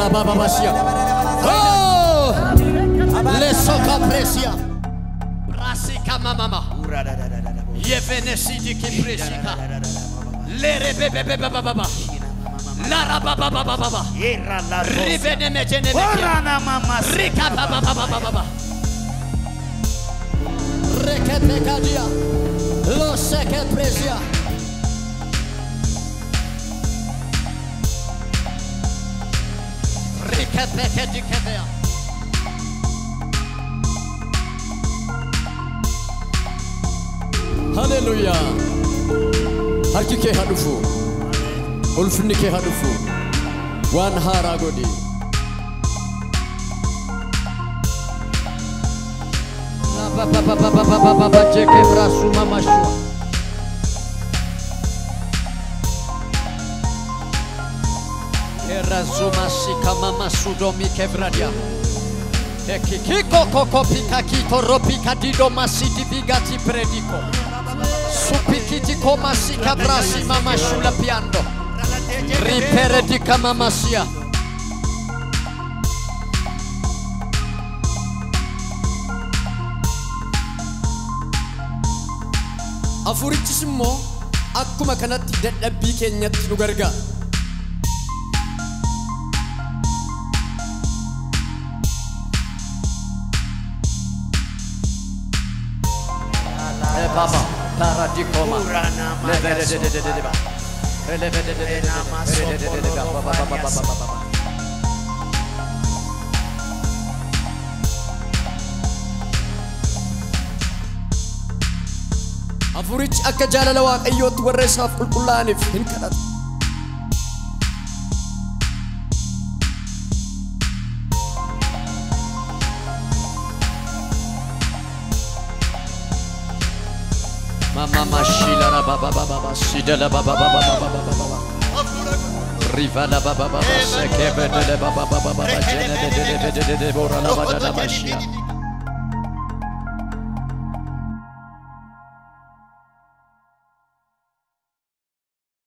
la bababasia. Oh! Le soka presia. Brasika mama. Yevenesi di kipresika. Le rebebe baba. La rababa baba. Rivene mejene mama. Rika baba. Rekete kadia. Lo seke presia. Rekete dikebea. Hallelujah. Harki ke hadufu. Ulfni ke hadufu. Wan haragodi. Baba jeke brasu mama shua. Erazuma sika mama sudomi kebradia. Kiko koko pika kito ropika dido masiti bigati prediko. Supikiti koma sika brasi mama shula piando. Ripere di mama sia. Afurichimo akkuma kanatti dadhabbii keenyatti nu gargaara. Baba paradikoma Afurich akka jaalala waaqayyootti warra isaaf qulqullaa'aniif hin kadhatu. Mama mashila na baba sidala baba rivala baba sekebe de baba jene de bora la bada mashia.